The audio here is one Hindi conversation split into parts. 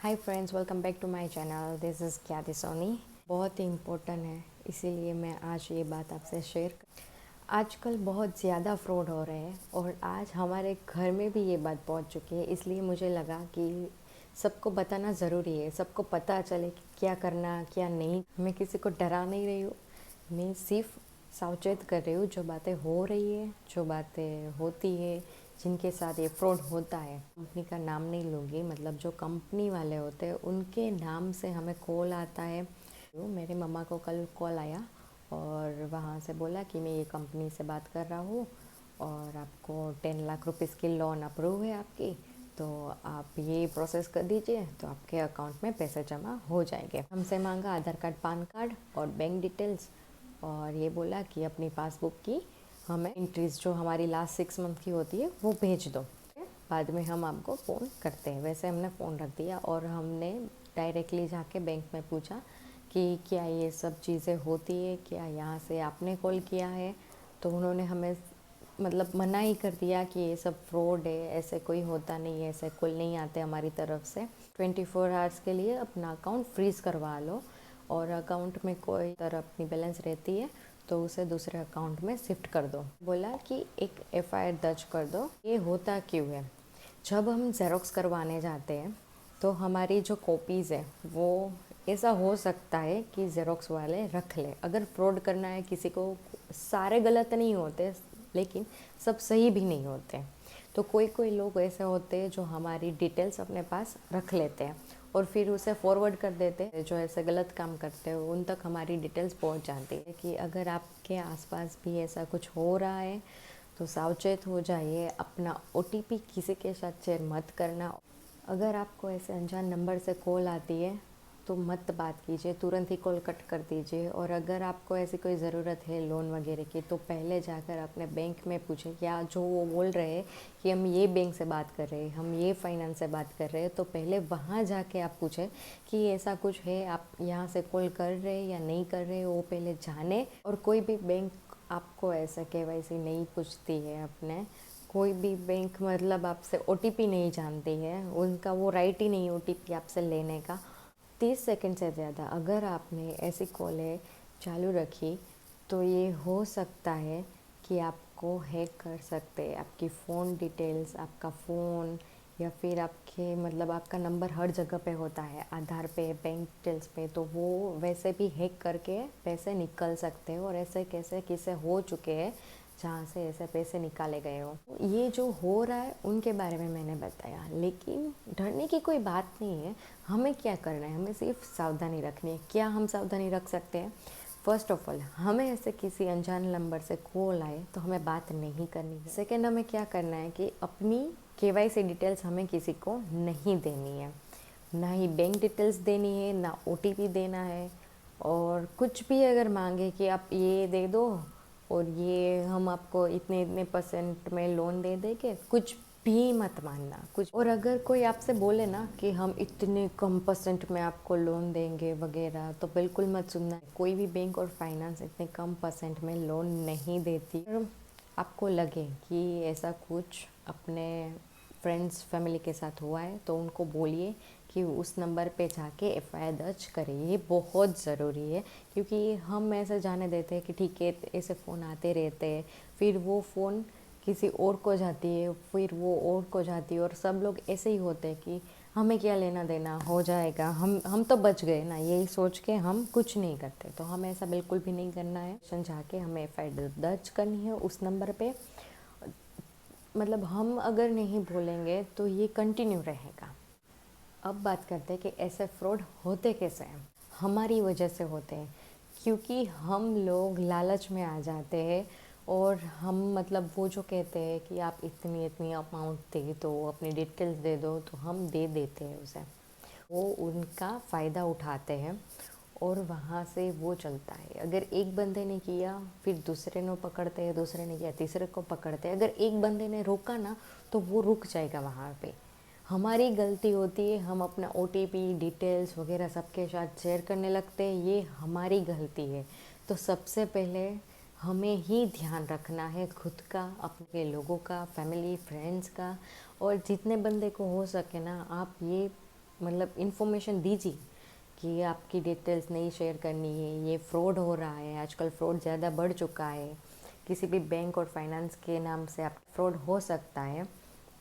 Hi friends, welcome back to my channel. This is Khyati Soni. बहुत ही इम्पोर्टेंट है, इसीलिए मैं आज ये बात आपसे शेयर आजकल बहुत ज़्यादा फ्रॉड हो रहे हैं और आज हमारे घर में भी ये बात पहुंच चुकी है। इसलिए मुझे लगा कि सबको बताना ज़रूरी है, सबको पता चले कि क्या करना क्या नहीं। मैं किसी को डरा नहीं रही हूँ, मैं सिर्फ सावचेत कर रही हूँ। जो बातें हो रही है, जो बातें होती है, जिनके साथ ये फ्रॉड होता है, कंपनी का नाम नहीं लूँगी, मतलब जो कंपनी वाले होते हैं उनके नाम से हमें कॉल आता है। तो मेरे मम्मा को कल कॉल आया और वहाँ से बोला कि मैं ये कंपनी से बात कर रहा हूँ और आपको 10 लाख रुपीज़ की लोन अप्रूव है आपकी, तो आप ये प्रोसेस कर दीजिए तो आपके अकाउंट में पैसे जमा हो जाएंगे। हमसे मांगा आधार कार्ड, पान कार्ड और बैंक डिटेल्स, और ये बोला कि अपनी पासबुक की हमें एंट्रीज जो हमारी लास्ट 6 मंथ की होती है वो भेज दो, बाद में हम आपको फ़ोन करते हैं। वैसे हमने फ़ोन रख दिया और हमने डायरेक्टली जाके बैंक में पूछा कि क्या ये सब चीज़ें होती है, क्या यहाँ से आपने कॉल किया है। तो उन्होंने हमें मतलब मना ही कर दिया कि ये सब फ्रॉड है, ऐसे कोई होता नहीं है, ऐसे कॉल नहीं आते हमारी तरफ से। 24 आवर्स के लिए अपना अकाउंट फ्रीज़ करवा लो और अकाउंट में कोई तरह अपनी बैलेंस रहती है तो उसे दूसरे अकाउंट में शिफ्ट कर दो। बोला कि एक एफआईआर दर्ज कर दो। ये होता क्यों है, जब हम ज़ेरॉक्स करवाने जाते हैं तो हमारी जो कॉपीज़ है वो ऐसा हो सकता है कि ज़ेरॉक्स वाले रख ले। अगर फ्रॉड करना है किसी को, सारे गलत नहीं होते लेकिन सब सही भी नहीं होते। तो कोई कोई लोग ऐसे होते हैं जो हमारी डिटेल्स अपने पास रख लेते हैं और फिर उसे फॉरवर्ड कर देते हैं। जो ऐसे गलत काम करते हैं उन तक हमारी डिटेल्स पहुंच जाती है। कि अगर आपके आसपास भी ऐसा कुछ हो रहा है तो सावचेत हो जाइए, अपना ओटीपी किसी के साथ शेयर मत करना। अगर आपको ऐसे अनजान नंबर से कॉल आती है तो मत बात कीजिए, तुरंत ही कॉल कट कर दीजिए। और अगर आपको ऐसी कोई ज़रूरत है लोन वगैरह की तो पहले जाकर अपने बैंक में पूछें। क्या जो वो बोल रहे हैं कि हम ये बैंक से बात कर रहे हैं, हम ये फाइनेंस से बात कर रहे हैं, तो पहले वहाँ जाके आप पूछें कि ऐसा कुछ है, आप यहाँ से कॉल कर रहे हैं या नहीं कर रहे, वो पहले जाने। और कोई भी बैंक आपको ऐसा केवाईसी नहीं पूछती है, अपने कोई भी बैंक मतलब आपसे ओटीपी नहीं जानती है, उनका वो राइट ही नहीं ओटीपी आपसे लेने का। 30 सेकंड से ज़्यादा अगर आपने ऐसी कॉलें चालू रखी तो ये हो सकता है कि आपको हैक कर सकते हैं। आपकी फ़ोन डिटेल्स, आपका फ़ोन या फिर आपके मतलब आपका नंबर हर जगह पे होता है, आधार पे, बैंक डिटेल्स पे, तो वो वैसे भी हैक करके पैसे निकल सकते हैं। और ऐसे कैसे किसे हो चुके हैं जहाँ से ऐसे पैसे निकाले गए हो। ये जो हो रहा है उनके बारे में मैंने बताया, लेकिन डरने की कोई बात नहीं है। हमें क्या करना है, हमें सिर्फ सावधानी रखनी है। क्या हम सावधानी रख सकते हैं? फर्स्ट ऑफ ऑल, हमें ऐसे किसी अनजान नंबर से कॉल आए तो हमें बात नहीं करनी है। सेकेंड, हमें क्या करना है कि अपनी केवाईसी डिटेल्स हमें किसी को नहीं देनी है, ना ही बैंक डिटेल्स देनी है, ना ओटीपी देना है। और कुछ भी अगर मांगे कि आप ये दे दो और ये हम आपको इतने इतने परसेंट में लोन दे देंगे, कुछ भी मत मानना कुछ। और अगर कोई आपसे बोले ना कि हम इतने कम परसेंट में आपको लोन देंगे वगैरह, तो बिल्कुल मत सुनना। कोई भी बैंक और फाइनेंस इतने कम परसेंट में लोन नहीं देती। आपको लगे कि ऐसा कुछ अपने फ्रेंड्स फैमिली के साथ हुआ है तो उनको बोलिए कि उस नंबर पे जाके एफआईआर दर्ज करें। ये बहुत ज़रूरी है, क्योंकि हम ऐसे जाने देते हैं कि ठीक है ऐसे फ़ोन आते रहते हैं, फिर वो फ़ोन किसी और को जाती है, फिर वो और को जाती है, और सब लोग ऐसे ही होते हैं कि हमें क्या लेना देना, हो जाएगा, हम तो बच गए ना, यही सोच के हम कुछ नहीं करते। तो हमें ऐसा बिल्कुल भी नहीं करना है। जाके हमें एफआईआर दर्ज करनी है उस नंबर पे। मतलब हम अगर नहीं बोलेंगे तो ये कंटिन्यू रहेगा। अब बात करते हैं कि ऐसे फ्रॉड होते कैसे हैं। हमारी वजह से होते हैं, क्योंकि हम लोग लालच में आ जाते हैं और हम मतलब वो जो कहते हैं कि आप इतनी इतनी अमाउंट दे दो, अपनी डिटेल्स दे दो, तो हम दे देते हैं उसे। वो उनका फ़ायदा उठाते हैं और वहाँ से वो चलता है। अगर एक बंदे ने किया फिर दूसरे ने पकड़ते हैं, दूसरे ने किया तीसरे को पकड़ते हैं। अगर एक बंदे ने रोका ना तो वो रुक जाएगा वहाँ पे। हमारी गलती होती है, हम अपना ओटीपी डिटेल्स वगैरह सबके साथ शेयर करने लगते हैं, ये हमारी गलती है। तो सबसे पहले हमें ही ध्यान रखना है खुद का, अपने लोगों का, फैमिली फ्रेंड्स का। और जितने बंदे को हो सके ना, आप ये मतलब इन्फॉर्मेशन दीजिए कि आपकी डिटेल्स नहीं शेयर करनी है, ये फ्रॉड हो रहा है, आजकल फ्रॉड ज़्यादा बढ़ चुका है, किसी भी बैंक और फाइनेंस के नाम से आप फ्रॉड हो सकता है।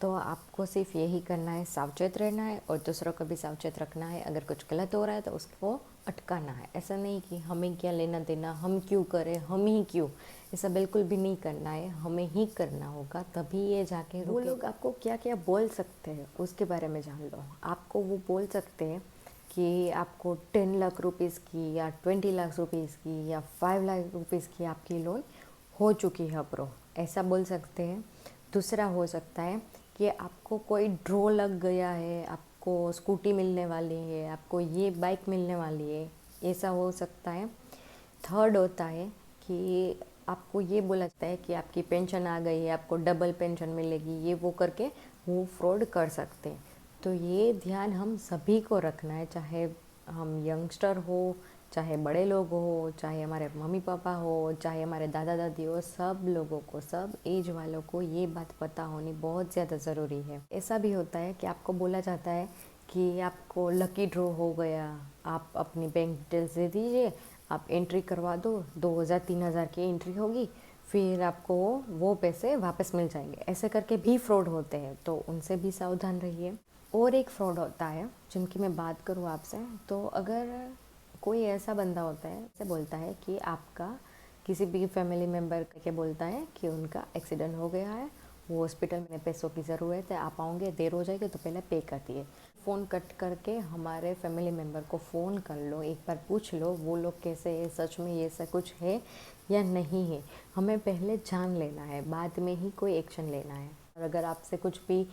तो आपको सिर्फ यही करना है, सावचेत रहना है और दूसरों को भी सावचेत रखना है। अगर कुछ गलत हो रहा है तो उसको अटकाना है। ऐसा नहीं कि हमें क्या लेना देना, हम क्यों करें, हम ही क्यों, ऐसा बिल्कुल भी नहीं करना है। हमें ही करना होगा, तभी ये जाके वो लोग आपको क्या क्या बोल सकते हैं उसके बारे में जान लो। आपको वो बोल सकते हैं कि आपको 10 लाख रुपीज़ की या 20 लाख रुपीज़ की या 5 लाख रुपीज़ की आपकी लोन हो चुकी है ब्रो, ऐसा बोल सकते हैं। दूसरा हो सकता है कि आपको कोई ड्रॉ लग गया है, आपको स्कूटी मिलने वाली है, आपको ये बाइक मिलने वाली है, ऐसा हो सकता है। थर्ड होता है कि आपको ये बोला जाता है कि आपकी पेंशन आ गई है, आपको डबल पेंशन मिलेगी, ये वो करके वो फ्रॉड कर सकते हैं। तो ये ध्यान हम सभी को रखना है, चाहे हम यंगस्टर हो, चाहे बड़े लोग हो, चाहे हमारे मम्मी पापा हो, चाहे हमारे दादा दादी हो, सब लोगों को, सब एज वालों को ये बात पता होनी बहुत ज़्यादा ज़रूरी है। ऐसा भी होता है कि आपको बोला जाता है कि आपको लकी ड्रॉ हो गया, आप अपनी बैंक डिटेल्स दे दीजिए, आप एंट्री करवा दो, 2000 3000 की एंट्री होगी, फिर आपको वो पैसे वापस मिल जाएंगे। ऐसे करके भी फ्रॉड होते हैं, तो उनसे भी सावधान रहिए। और एक फ्रॉड होता है जिनकी मैं बात करूँ आपसे, तो अगर कोई ऐसा बंदा होता है ऐसे बोलता है कि आपका किसी भी फैमिली मेम्बर के बोलता है कि उनका एक्सीडेंट हो गया है, वो हॉस्पिटल में पैसों की ज़रूरत है, आप आओगे, देर हो जाएगी तो पहले पे कर दिए। फ़ोन कट करके हमारे फैमिली मेम्बर को फ़ोन कर लो, एक बार पूछ लो वो लोग कैसे है, सच में ये सब कुछ है या नहीं है। हमें पहले जान लेना है, बाद में ही कोई एक्शन लेना है। और अगर आपसे कुछ भी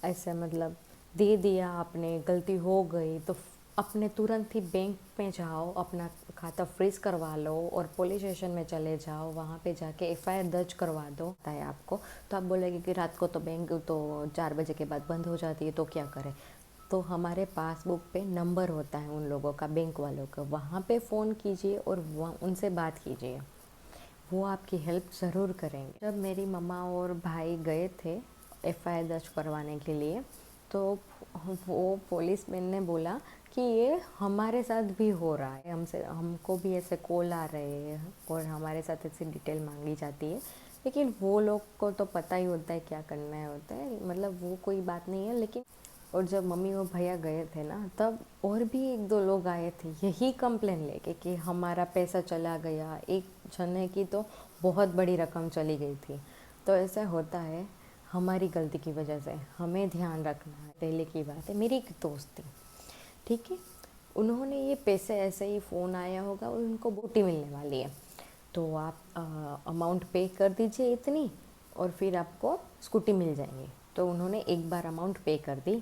ऐसा मतलब दे दिया आपने, गलती हो गई, तो अपने तुरंत ही बैंक में जाओ, अपना खाता फ्रीज करवा लो और पुलिस स्टेशन में चले जाओ, वहाँ पे जाके एफआईआर दर्ज करवा दो। है आपको तो आप बोलेंगे कि रात को तो बैंक तो 4 बजे के बाद बंद हो जाती है, तो क्या करें। तो हमारे पासबुक पे नंबर होता है उन लोगों का, बैंक वालों का, वहाँ पे फ़ोन कीजिए और उनसे बात कीजिए, वो आपकी हेल्प ज़रूर करेंगे। जब मेरी मम्मा और भाई गए थे एफआईआर दर्ज करवाने के लिए, तो वो पुलिस मैन ने बोला कि ये हमारे साथ भी हो रहा है, हमको भी ऐसे कॉल आ रहे हैं और हमारे साथ ऐसी डिटेल मांगी जाती है, लेकिन वो लोग को तो पता ही होता है क्या करना है होता है, मतलब वो कोई बात नहीं है। लेकिन और जब मम्मी और भैया गए थे ना, तब और भी 1-2 लोग आए थे यही कंप्लेन लेके कि हमारा पैसा चला गया। एक जने की तो बहुत बड़ी रकम चली गई थी। तो ऐसा होता है हमारी गलती की वजह से, हमें ध्यान रखना है। पहले की बात है, मेरी एक दोस्त थी, ठीक है, उन्होंने ये पैसे ऐसे ही फ़ोन आया होगा और उनको बोटी मिलने वाली है, तो आप अमाउंट पे कर दीजिए इतनी और फिर आपको स्कूटी मिल जाएगी। तो उन्होंने एक बार अमाउंट पे कर दी,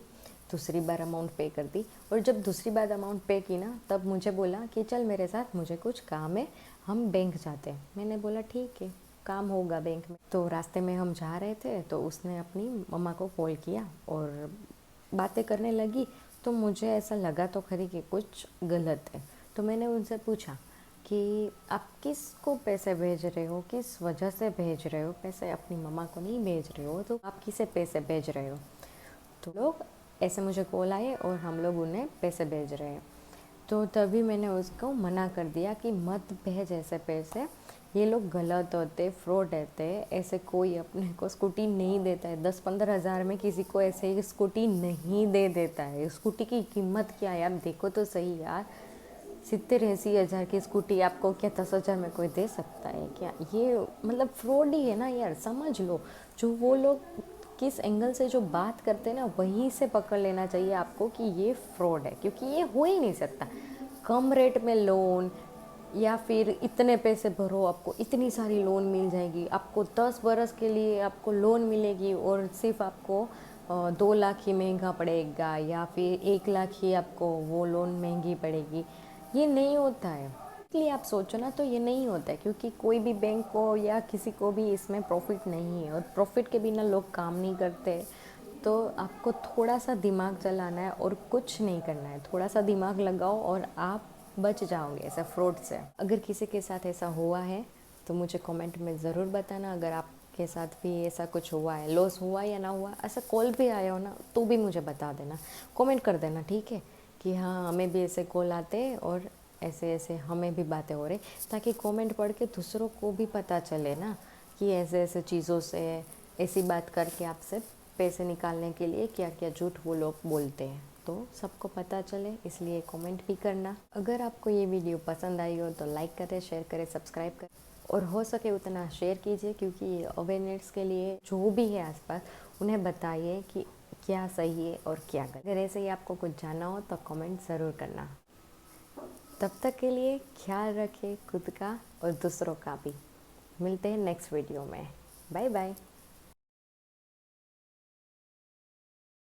दूसरी बार अमाउंट पे कर दी, और जब दूसरी बार अमाउंट पे की ना, तब मुझे बोला कि चल मेरे साथ, मुझे कुछ काम है, हम बैंक जाते हैं। मैंने बोला ठीक है, काम होगा बैंक में। तो रास्ते में हम जा रहे थे, तो उसने अपनी मम्मा को कॉल किया और बातें करने लगी। तो मुझे ऐसा लगा तो खरी कि कुछ गलत है। तो मैंने उनसे पूछा कि आप किस को पैसे भेज रहे हो, किस वजह से भेज रहे हो पैसे, अपनी मम्मा को नहीं भेज रहे हो तो आप किसे पैसे भेज रहे हो। तो लोग ऐसे मुझे कॉल आए और हम लोग उन्हें पैसे भेज रहे हैं। तो तभी मैंने उसको मना कर दिया कि मत भेज ऐसे पैसे, ये लोग गलत होते, फ्रॉड रहते हैं। ऐसे कोई अपने को स्कूटी नहीं देता है, 10-15 हज़ार में किसी को ऐसे ही स्कूटी नहीं दे देता है। स्कूटी की कीमत क्या है आप देखो तो सही यार, 70-80 हज़ार की स्कूटी आपको क्या 10 हज़ार में कोई दे सकता है क्या। ये मतलब फ्रॉड ही है ना यार, समझ लो। जो वो लोग किस एंगल से जो बात करते हैं ना, वहीं से पकड़ लेना चाहिए आपको कि ये फ्रॉड है, क्योंकि ये हो ही नहीं सकता। कम रेट में लोन, या फिर इतने पैसे भरो आपको इतनी सारी लोन मिल जाएगी, आपको 10 बरस के लिए आपको लोन मिलेगी और सिर्फ आपको 2 लाख ही महंगा पड़ेगा, या फिर 1 लाख ही आपको वो लोन महंगी पड़ेगी। ये नहीं होता है। इसलिए आप सोचो ना, तो ये नहीं होता है, क्योंकि कोई भी बैंक को या किसी को भी इसमें प्रॉफिट नहीं है, और प्रॉफिट के बिना लोग काम नहीं करते। तो आपको थोड़ा सा दिमाग चलाना है और कुछ नहीं करना है, थोड़ा सा दिमाग लगाओ और आप बच जाओगे ऐसा फ्रॉड से। अगर किसी के साथ ऐसा हुआ है तो मुझे कमेंट में ज़रूर बताना। अगर आप के साथ भी ऐसा कुछ हुआ है, लॉस हुआ या ना हुआ, ऐसा कॉल भी आया हो ना तो भी मुझे बता देना, कमेंट कर देना, ठीक है, कि हाँ हमें भी ऐसे कॉल आते हैं और ऐसे ऐसे हमें भी बातें हो रही, ताकि कमेंट पढ़ के दूसरों को भी पता चले ना कि ऐसे ऐसे चीज़ों से, ऐसी बात करके आपसे पैसे निकालने के लिए क्या क्या झूठ वो लोग बोलते हैं, तो सबको पता चले, इसलिए कमेंट भी करना। अगर आपको ये वीडियो पसंद आई हो तो लाइक करें, शेयर करें, सब्सक्राइब करें और हो सके उतना शेयर कीजिए, क्योंकि ये अवेयरनेस के लिए जो भी है आसपास उन्हें बताइए कि क्या सही है और क्या गलत। अगर ऐसे ही आपको कुछ जानना हो तो कमेंट ज़रूर करना। तब तक के लिए ख्याल रखें खुद का और दूसरों का भी। मिलते हैं नेक्स्ट वीडियो में। Bye bye.